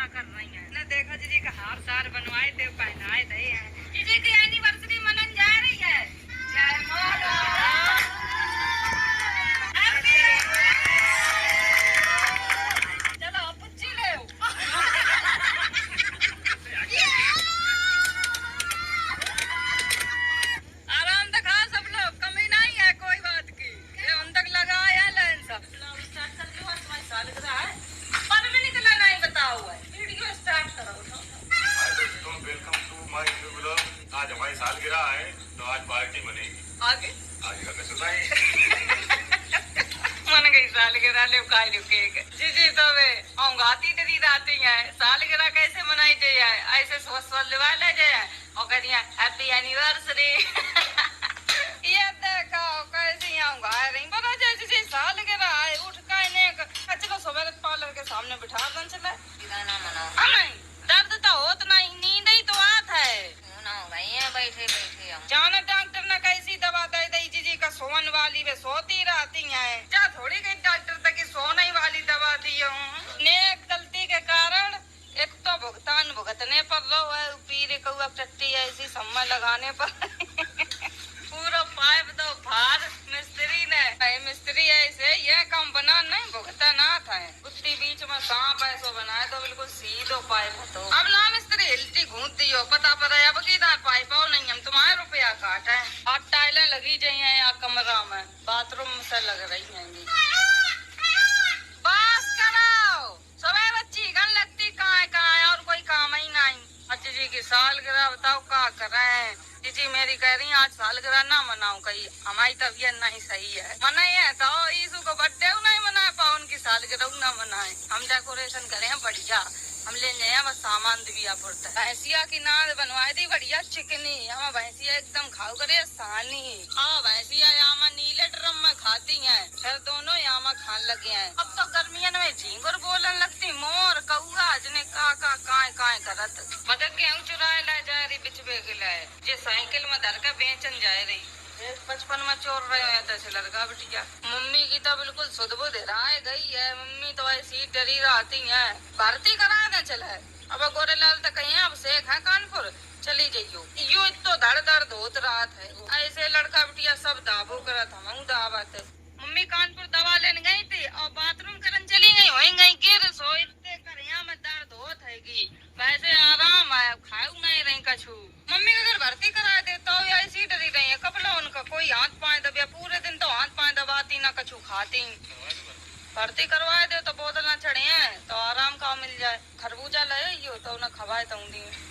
पूरा कर रही है ना। देखो जीजी का हार सार बनवाए थे, पहनाए थे। जीजी की एनिवर्सरी मनन जा रही है। जय माता। चलो पुच्ची ले आराम से खा सब लोग, कमी नहीं है कोई बात की। ये हम तक लगाया लाइन सब स्टार्ट कर दो। तुम्हारी सालगिरह है पर में निकला नहीं बताओ है। वीडियो स्टार्ट करो। हाय दोस्तों, welcome to my new vlog. आज हमारी सालगिरह है तो आज पार्टी बनेगी। आगे आगे का कैसे भाई मन गई सालगिरह ले खाई लो केक। जी तो वे औंगाती डरी रहती है। सालगिरह कैसे मनाई जाए, ऐसे सोच लिवा ले जाए और कह दिया हैप्पी एनिवर्सरी। ये देखो कैसी औंगा रही बता जैसे जी सालगिरह है। उठ कर ने चलो सवेरे पार्लर के सामने बिठा दन चले गाना मनाओ। नहीं दर्द तो होत नहीं, नींद ही तो आत है ना भाई। बैठे बैठे जाना डॉक्टर ने कैसी दवा दे दी जीजी का सोन वाली वे सोती रहती है। क्या थोड़ी गई डॉक्टर तक की सोने वाली दवा दी हूँ। नेक गलती के कारण एक तो भुगतान भुगतने पर लो है, पीरे कौआ टट्टी ऐसी सम्मा लगाने पर पूरा पाइप दो भार मिस्त्री ने। मिस्त्री ऐसे ये काम बना नहीं भुगता ना था। कुत्ती बीच में सांप ऐसो बनाए तो बिल्कुल सीधो पाइप तो अब ना मिस्त्री हिलती घूट दियो पता पर अब की पाइप और नहीं हम तुम्हारे रुपया काट है। और टाइलें लगी जाई हैं यहाँ कमरा में, बाथरूम से लग रही हैं। बस कराओ सुबह बच्ची गन लगती कहाँ है और कोई काम ही नहीं। अच्छा जी की सालगिरह बताओ क्या कर रहे हैं। जी मेरी कह रही आज सालगिरह ना मनाऊं, कहीं हमारी तबीयत नहीं सही है। मनाए है तो यीशु को बर्थडे नहीं मना पाओ, उनकी सालगिरह ना मनाए। हम डेकोरेशन करें बढ़िया, हम ले नया बस सामान दिया पड़ता है। भैंसिया की नाद बनवाए दी बढ़िया चिकनी। हम भैंसिया एकदम खाओ करे सानी। भैंसिया यहाँ नीले ड्रम में खाती हैं, फिर दोनों यहाँ खान लगे हैं। अब तो गर्मियों में झींगुर बोलन लगती, मोर कौआ जने काय करत। मगर गेहूँ चुराए ला जा रही बिचबे के लाए, जे साइकिल में धर के बेचन जा रही। बचपन में चोर रहे हैं तो लड़का बिटिया। मम्मी की तो बिल्कुल सुध बुध राय गई है। मम्मी तो ऐसी डरी रहती है। भर्ती करा दे चले अब गोरेलाल तक कहीं अब शेख है कानपुर चली जाइयो। यो तो धड़ दर्द होत रहा है। ऐसे लड़का बिटिया सब दाबो करत हम दावत। मम्मी कानपुर दवा लेने गई थी और बाथरूम करन चली गई होई गिर सो इतने करिया में दर्द होत हैगी। वैसे आराम है, खाऊ नहीं रही कछु। मम्मी अगर भर्ती करा दे तो ऐसी डरी रही है। कपड़ा उनका कोई हाथ पाए दबिया, पूरे दिन तो हाथ पाए दबाती ना कछु खाती। भर्ती करवाए दे तो बोतल न चढ़े हैं तो आराम का मिल जाए। खरबूजा ले तो न खवाए तो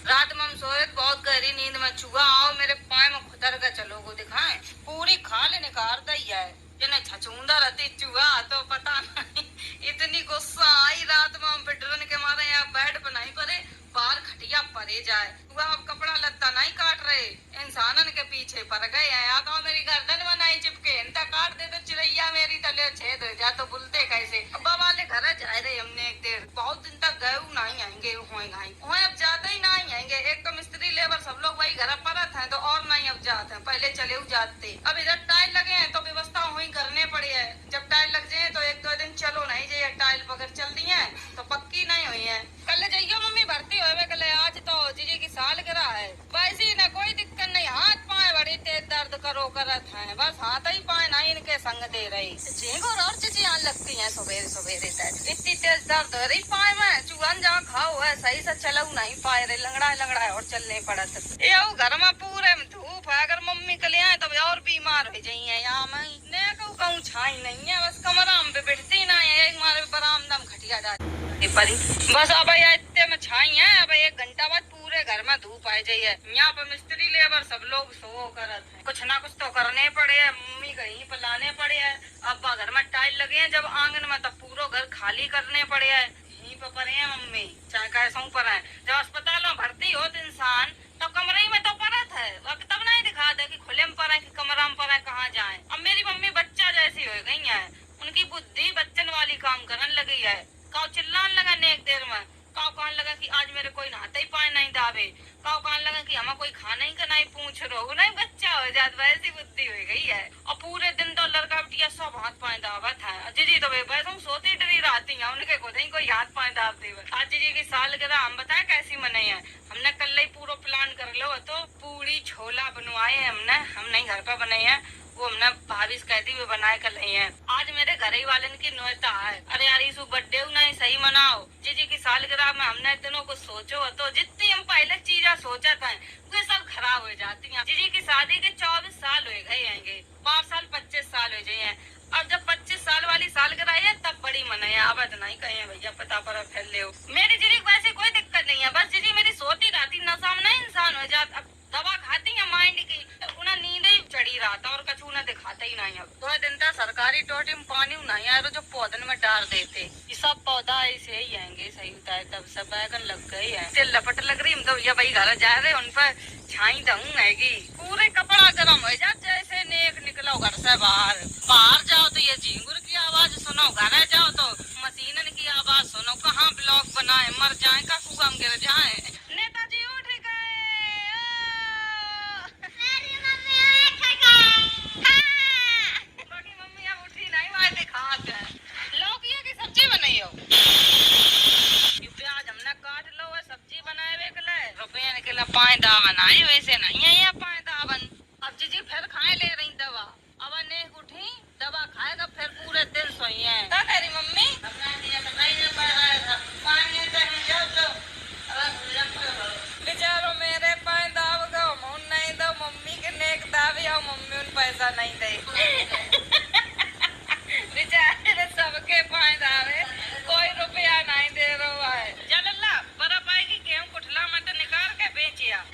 रात में हम सोए बहुत गहरी नींद में चूहा आओ मेरे पाए में खुतर का चलो को दिखाए पूरी खा लेने का अर्धा ही है। जिन्हें छछूंदा रहती चूहा तो पता नहीं इतनी गुस्सा आई रात में हम डरने के मारे यहाँ बेड पर नहीं पड़े बाहर खटिया परे जाए। वह अब कपड़ा लत्ता नहीं काट रहे, इंसानन के पीछे पड़ गए हैं। आगा मेरी गर्दन में नहीं चिपके, इनता काट दे तो चिड़ैया मेरी तले छेद हो जा तो बुलते कैसे। अब्बा वाले घर जाए रहे हमने एक देर बहुत दिन तक गए नहीं आएंगे वहाँ अब जाते ही नहीं आएंगे। एक तो मिस्त्री लेबर सब लोग वही घर परत है तो और नहीं अब जाते हैं, पहले चले जाते। अब इधर टाइल लगे हैं तो व्यवस्था वही करने पड़ी है। जब टाइल लग जाए तो एक दो दिन चलो नहीं जाइए, टाइल पकड़ चल दी है तो पक्की नहीं हुई है। कल जाइयो मम्मी भर्ती होवे कल, आज तो जीजी की सालगिरह है। वैसे न कोई दिक्कत नहीं, हाथ पाए बड़ी तेज दर्द करो करत है, बस हाथ ही पाए नहीं इनके संग दे रही। झींगुर और चिचियां लगती हैं सवेरे सवेरे तक, इतनी तेज दर्द हो रही पाए में। चूहन जहाँ खाओ है सही से चलो नहीं पाए रहे, लंगड़ा और चलने पड़त। ये घर में पूरे धूप है, अगर मम्मी के लिए आए तो और बीमार हो जाइए। यहाँ मैं कहूँ छाई नहीं है, बस कमरा में बैठती नहीं है, एक मारे बरामदा में खटिया जाती परी। बस अब इतने में छाई है, अब 1 घंटा बाद पूरे घर में धूप आ जाइए। यहाँ पर मिस्त्री लेबर सब लोग सो करत है, कुछ ना कुछ तो करने पड़े है। मम्मी कहीं पर लाने पड़े है। अब घर में टाइल लगे हैं जब आंगन में तब पूरा घर खाली करने पड़े है। यहीं पर पड़े है मम्मी चाहे कैसों पर है। जब अस्पताल में भर्ती हो इंसान तो कमरे में तो परत है, तब नहीं दिखा दे कि खुले में पर है कि कमरा में पर है, कहाँ जाए। अब मेरी मम्मी बच्चा जैसी हो गई है, उनकी बुद्धि बच्चन वाली काम करने लगी है। काव चिल्लाने लगा ने एक देर में, काव कहने लगा कि आज मेरे कोई नहाते ही पाए नहीं दावे, काव कहने लगा कि हमें कोई खाने ही का नहीं पूछ रहो नहीं, बच्चा हो जात वैसी बुद्धि हो गई है। और पूरे दिन तो लड़का बिटिया सब हाथ पाए दावत है। जी तो वैसे सोती डरी रहती है, उनके को कोई हाथ पाए दाब दे। आज जीजी की सालगिरह हम बताए कैसी मनाई है। हमने कल ही पूरा प्लान कर लो तो पूरी छोला बनवाए हमने, हम नहीं घर पर बनाए हैं, वो हमने भाभी से कहती हुए बनाए कर रही है। आज मेरे घर ही वाले की न्योता है। अरे यार इस बर्थडे नहीं सही मनाओ। जीजी की सालगिरह में हमने दिनों को सोचो तो जितनी हम पहले चीजें सोचा था वे सब खराब हो जाती हैं। जीजी की शादी के 24 साल हो गए आएंगे, 5 साल 25 साल हो जाए। अब जब 25 साल वाली सालगिरह है तब बड़ी मनाए। अब नहीं कहे भैया पता पर फैल ले। मेरी जीजी को वैसे कोई दिक्कत नहीं है, बस जीजी मेरी सोती रहती नशा में नहीं इंसान हो जाता। अब दवा खाती है माइंड की, उन्हें नींद ही चढ़ी रहा था और कछु उन्हें दिखाता ही नहीं। अब 2 दिन तक सरकारी टोटी में पानी नहीं आया जो पौधन में डाल देते, ये सब पौधा ऐसे ही आएंगे सही होता है। तब सब बैगन लग गए हैं, लपट लग रही हम तो भैया भाई घर जा रहे उन पर छाई दऊँ हैगी। पूरे कपड़ा गर्म हो जाए जैसे नेक निकलो घर से बाहर। बाहर जाओ तो ये झींगुर की आवाज सुनो, घर जाओ तो मशीनन की आवाज सुनो। कहाँ ब्लॉक बनाए मर जाए का कुआम गिर जाए। नेताजी उठ गए। बाकी मम्मी अब उठी नहीं, वहाँ दिखात है लौकी की सब्जी बनाई हो। प्याज हमने काट लो है, सब्जी बनाए वे के लिए रुपये के लिए पायदा बनाए, वैसे नहीं है ये पायदा बन। अब जीजी फिर खाए ले रही दवा। अब ने उठी दवा खाएगा फिर पूरे दिन सोई है। क्या कह रही मम्मी? बेचारो मेरे पाए दाव गो मुन नहीं दो मम्मी के नेक दावे और मम्मी उन पैसा नहीं दे। बेचारे सबके पाए दावे कोई रुपया नहीं दे रहा है। चल बर्फ आएगी गेहूं कुठला मत निकाल के बेचिया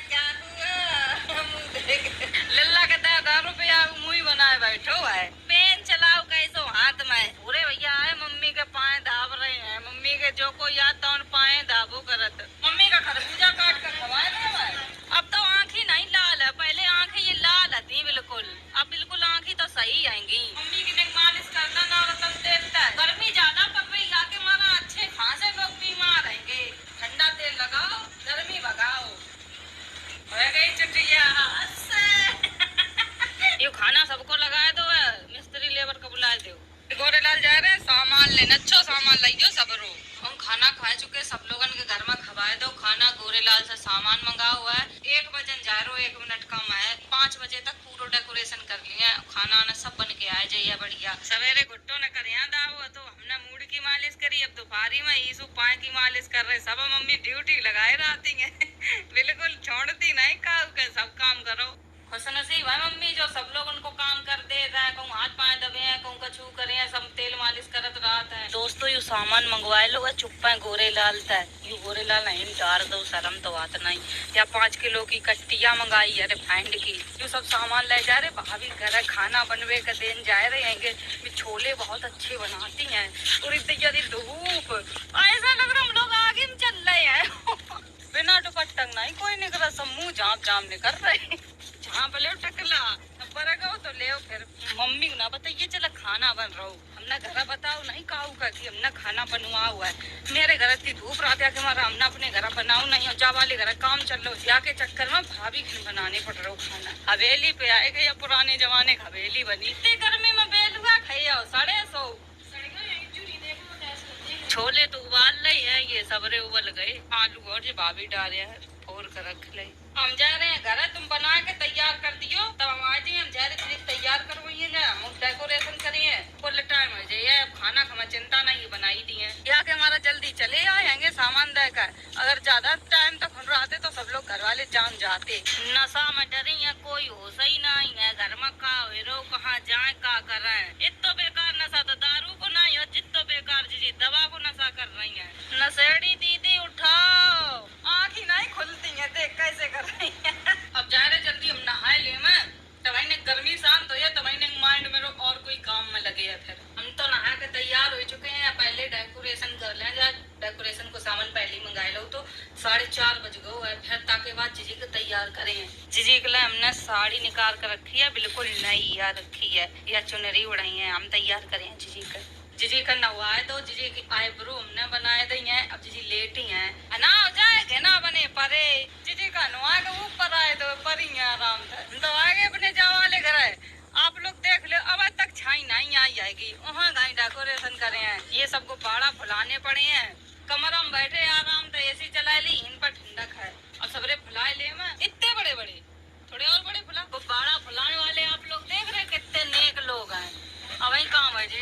लल्ला के 10 रुपया मुँह बनाए बैठो है। पेन चलाओ कैसो हाथ में। पूरे भैया आए मम्मी के पाए दाब रहे हैं। मम्मी के जो को याद था उन पाए दाबो करत। मम्मी का खरबूजा काट कर खवाए दे। अब तो आँखी नहीं लाल है, पहले आँखें ये लाल थी बिल्कुल, अब बिल्कुल आँखी तो सही आएंगी। मम्मी की मालिश करना ना रतन देखता है। गर्मी ज्यादा पड़ रही आके मारा अच्छे खासे लोग बीमार रहेंगे। ठंडा तेल लगाओ गर्मी भगाओ। हो गई चुटिया ये खाना सबको लगाए दो, मिस्त्री लेबर को बुलाए दो। गोरेलाल जा रहे हैं सामान लेने, अच्छा सामान लाइयो सब रो। हम खाना खा चुके सब लोगन के घर में खवाए दो खाना। गोरेलाल से सामान मंगा हुआ है। 1 बजन जा रहे 1 मिनट कम है। 5 बजे तक पूरा डेकोरेशन कर लिया, खाना आना सब बन के आए जाइए बढ़िया। सवेरे घुट्टो ने कर दाव तो हमने मूड की मालिश करी। अब दोपहरी में ईसु पाए की मालिश कर रहे। सब मम्मी ड्यूटी लगाए रहती है बिल्कुल छोड़ती नहीं, काऊ के सब काम करो। खुशनसीब है मम्मी जो सब लोग उनको काम कर दे रहा है। कहूँ हाथ पाए दबे हैं, कहूँ कछू करे हैं, सब तेल मालिश करत रहता है। दोस्तों यू सामान मंगवाए लो चुप है गोरेलाल था। यू गोरेलाल नहीं डार दो शर्म तो बात नहीं। या 5 किलो की कट्टिया मंगाई है रिफाइंड की। यू सब सामान ले जा रहे भाभी घर खाना बनवे का देन जा रहे हैं। छोले बहुत अच्छे बनाती हैं और इतनी धूप ऐसा लग रहा हम लोग आगे में चल रहे हैं बिना दुपट्टा नहीं कोई निकला, सब मुँह जाम जाम निकल रहे। हाँ भले टकला बरगो तो ले फिर मम्मी ना बताइए चला खाना बन रहा हूँ। हमने घर बताओ नहीं काऊ का कि हमने खाना बनवा हुआ है। मेरे घर इतनी धूप रात है कि हमारा हमने अपने घर बनाऊ नहीं, जा वाले घर काम चल रहा जाके चक्कर में भाभी घर बनाने पड़ रहा खाना। हवेली पे आएगा या पुराने जमाने की हवेली बनी। इतनी गर्मी में बेलुआ खाइयो 150। छोले तो उबाल रही है, ये सबरे उबल गए। आलू और जो भाभी डाले है फोड़ कर रख ले। हम जा रहे हैं घर, तुम बना के तैयार कर दियो तब हम आ जाइए। हम जा रहे तैयार करवाइए ना, हम डेकोरेशन करिए फुल टाइम हो जाइए। अब खाना हमें चिंता नहीं बनाई दी है यहाँ के हमारा जल्दी चले आएंगे सामान देकर। अगर ज्यादा टाइम तक खुल रहे तो सब लोग घर वाले जान जाते। नशा में डरी है कोई होश ही नहीं है। घर में का हीरो कहाँ जाए का कर रहे हैं। इतो बेकार नशा तो दारू को नहीं हो, जितो बेकार जी दवा को नशा कर रही है। नशेड़ी दीदी उठाओ, आँख ही नहीं खुलती है देख कैसे कर रही है। अब जा रहे जल्दी हम नहाए ले मैं तभी ने गर्मी शांत हो जाए तभी ने माइंड में और कोई काम में लगे है। फिर हम तो नहा के तैयार हो चुके हैं। पहले डेकोरेशन कर लें, जा डेकोरेशन को सामान पहले ही मंगा लो तो 4:30 बज गए है। फिर ताकि बाद जीजी को तैयार करें। जीजी के लिए हमने साड़ी निकाल कर रखी है, बिल्कुल नई या रखी है या चुनरी उड़ाई है। हम तैयार करें जीजी का नवाए दो। जीजी की आईब्रो हमने बनाए दी है। अब जीजी लेट ही है ना हो जाएगा ना बने परे। जीजी का नवा के ऊपर आए दो पर ही आराम से तो आगे अपने जावाले घर है। आप लोग देख लो अब तक छाई नहीं आई जाएगी। वहाँ गाय डेकोरेशन करे हैं, ये सबको बाड़ा फुलाने पड़े हैं कमरा में बैठे आराम से एसी चला ली, इन पर ठंडक है। और सबरे फुलाए ले मैं इतने बड़े बड़े, थोड़े और बड़े फुला, गुब्बारा फुलाने वाले आप लोग देख रहे कितने नेक लोग हैं। अब वही काम है जी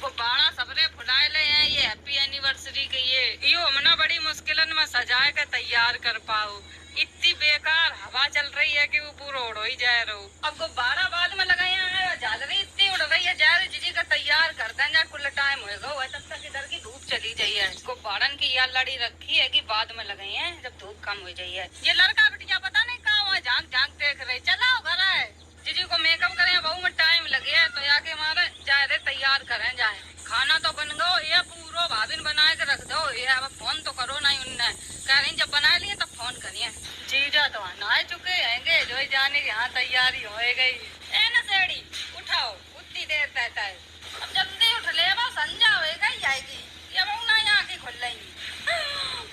गुब्बारा सबरे फुलाए ले हैं। ये हैप्पी एनिवर्सरी के ये यो हमने बड़ी मुश्किलन में सजाए के तैयार कर पाओ। इतनी बेकार हवा चल रही है कि वो पूरा उड़ ही जाए रहो। अब गुब्बारा बाद में लगाए हैं, झालरी इतनी उड़ रही है जा रही जीजी का तैयार कर दें कुल टाइम होएगा वह तब तक इधर की धूप चली जाइए। गुब्बारन की यह लड़ी रखी है कि बाद में लगाई है जब धूप कम हो जाइए। ये लड़का बिटिया पता नहीं कहाँ हुआ, झांक झांक देख रहे। चलाओ घर है जीजी को मेकअप करें, बहु में टाइम लगे है तो आके हमारे जाए रे तैयार करें जाए। खाना तो बन गो, ये पूरा भाभी बना के रख दो। ये अब फोन तो करो नहीं, उनने कह रही जब बना लिए तब फोन करिए। जीजा तो नहा चुके हैंगे, जो जाने की यहाँ तैयारी हो गई। ए नशेड़ी उठाओ, उतनी देर रहता है। अब जल्दी उठ ले, वो संजा होएगा ही आएगी। ये बहु ना यहाँ की खुल लेंगी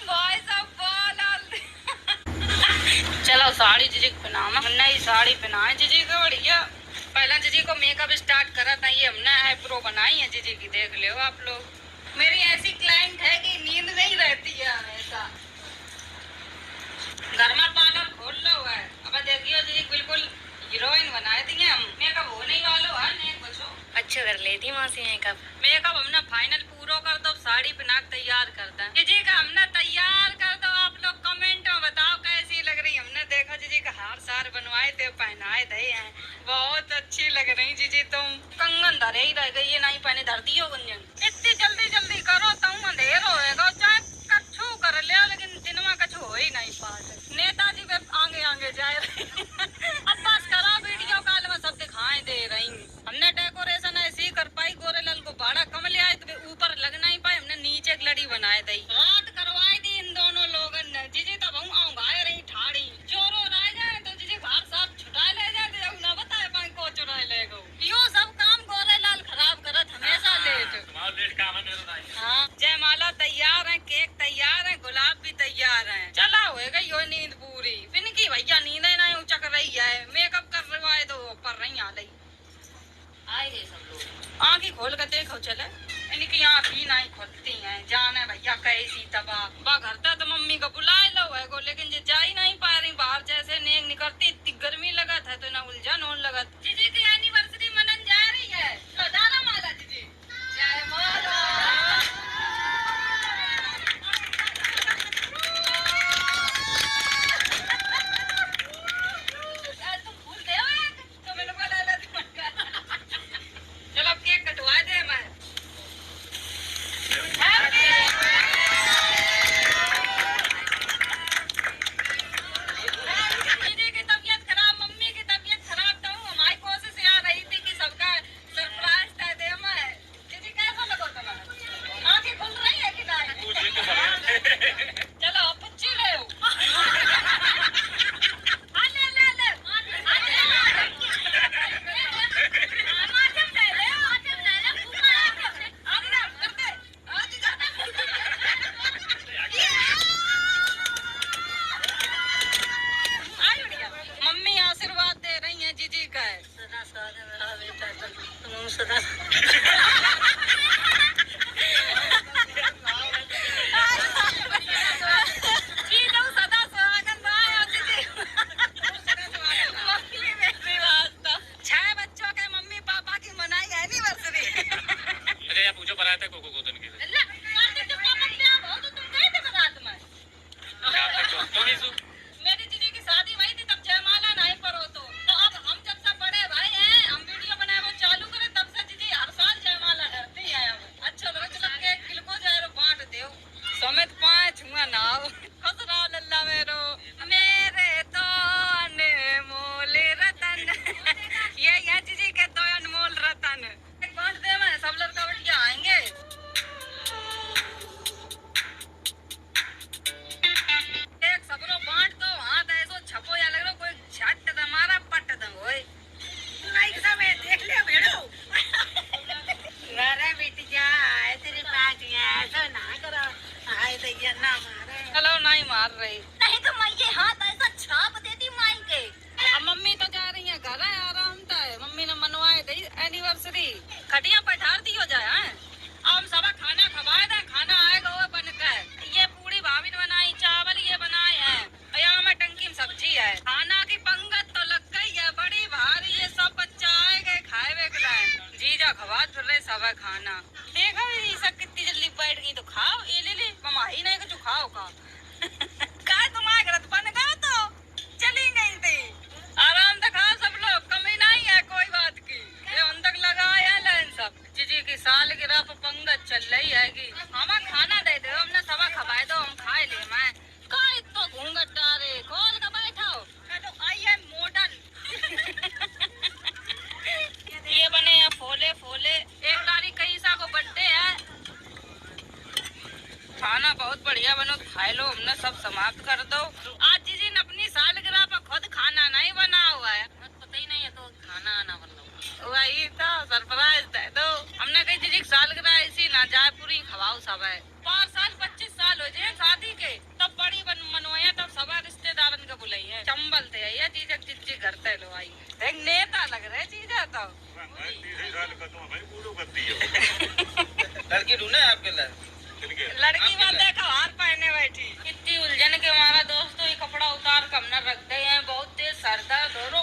भाई साहब चलो साड़ी जीजी को पहनावा, नई साड़ी पहनाए जीजी को बढ़िया। पहला जीजी को मेकअप स्टार्ट करा था, ये हमने आईब्रो बनाई है जीजी की, देख लो आप लोग। मेरी ऐसी क्लाइंट है कि नींद नहीं रहती है हमेशा। घर में पार्लर खोल लो है। अब देखियो जीजी बिल्कुल हीरोइन बनाए दी हम। मेकअप होने वालो है नहीं बचो। अच्छा कर लेती मासी मेकअप हमने फाइनल पूरा कर दो, साड़ी पहना तैयार कर दे। जीजी का हमने तैयार कर दो, आप लोग कमेंट में बताओ कैसी लग रही। हमने देखा जीजी का हार सार बनवाए थे, पहनाए थे हैं, बहुत अच्छी लग रही जीजी। तुम कंगन धरे ही रह गई, ये नहीं पहने धरती हो गुंजन। इतनी जल्दी जल्दी करो तुम, अंधेर होएगा। चाहे कछु कर ले लेकिन दिन में कछु हो ही नहीं पाते। नेताजी पे आगे आगे जाए रही अब बस करा, वीडियो कॉल में सब दिखाई दे रही। हमने डेकोरेशन ऐसी कर पाई, गोरेलाल को भाड़ा कम ले आए तो ऊपर लग नहीं पाए, हमने नीचे एक लड़ी बनाए दी। रात करवाई दी इन दोनों लोगों ने। जीजी तब हम आऊंगाए रही ठाड़ी, चोरो रह जाए तो जीजी घर साथ छुटाए ले जाते, ना बताए पाए को चुराए ले गो। यो सब काम गोरेलाल खराब करत हमेशा लेट। हाँ जयमाला तैयार है, केक तैयार है, गुलाब भी तैयार है। चला होएगा यो नींद पूरी। फिनकी भैया नींद नहीं उचक रही है, मेकअप करवाए दो पर नहीं आ रही। आए गए सब लोग, आँखें खोल कर देखो चले। इनकी आँखें नहीं खुलती हैं, जाने भैया कैसी तबाह। बा घर तक तो मम्मी को बुलाए लो है को, लेकिन जे जा ही नहीं पा रही बाहर। जैसे नेक निकलती इतनी गर्मी लगा था तो ना उलझन होने लगा। जीजी की एनिवर्सरी मनन जा रही है तो जाना माला जीजी। जय माला। तुम भूल गए हो तो मैंने बोला चलो अब केक कटवा दे। मैं जीजी की तबीयत खराब, मम्मी की तबीयत खराब, तो हमारी कोशिश आ रही थी कि सबका सरप्राइज दे दे। मैं जीजी कैसा लगो तुम्हें, आंखें खुल रही है कि नहीं? चलो अब पुच्ची ले मम्मी आशीर्वाद दे रही हैं जीजी का। छह बच्चों के मम्मी पापा की मनाई एनिवर्सरी। अरे यार पूछो बनाया था कोको कोतन के मेरी जीजी की शादी वही थी, तब जयमाला नहीं पर हो तो अब हम जब से बड़े भाई हैं, हम वीडियो बनाए वो चालू करे तब से जीजी हर साल जयमाला करती है। अब अच्छा लगा, चलो केक किलो जाए बांट दो समेत 5 हुआ नाव खुश रहो लल्ला मेरो मेरे तो अनमोल रतन। ये जीजी के तो अनमोल रतन बांट दे। मैं सब लड़का बटिया आएंगे। एक सबरो बांट दो, हाथ ऐसो छपो या लग रहा कोई झट द मारा पट द होए। लाइक सब देख ले भेड़ो अरे बिटिया आए तेरी पाटिया ऐसा ना करो, आए दैया ना मारे। चलो नहीं मार रही, नहीं तो मैं ये हाथ ऐसा छाप देती माई के। अब मम्मी तो जा रही है घर है, आराम था। मम्मी ने मनवाए दी एनिवर्सरी, खटिया पर ढार दी हो जाए। हैं अब सब खाना खवाए दे, खाना आएगा वो बन के है कि हमें खाना दे दो, हमने सवा खवाए दो, हम खाए ले। मैं काय तो घूंघट डारे खोल के बैठो, तो आई है मॉडर्न। ये बने हैं फोले फोले। 1 तारीख कैसा को बर्थडे है। खाना बहुत बढ़िया बनो, खाए लो, हमने सब समाप्त कर दो। आज जी ने अपनी सालगिरह पर खुद खाना नहीं बना हुआ है, पता ही नहीं है तो खाना आना बना वही तो सरप्राइज दे दो। हमने कही जी सालगिरह ऐसी ना जाए पूरी खवाओ सब है। 5 साल 25 साल हो जाए शादी के, तब बड़ी मनोया, तब सब रिश्तेदारन के बुलाई है। चंबल थे ये चीज चिज्जी करते लो आई देख नेता लग रहे चीजें तो। 30 साल का तो हमें बूढ़ो करती है। लड़की ढूंढे आपके लिए? लड़की बात देखो हार पहने बैठी। इतनी उलझन के हमारा दोस्तों ये कपड़ा उतार कम न रखते हैं, बहुत तेज सर दर्द हो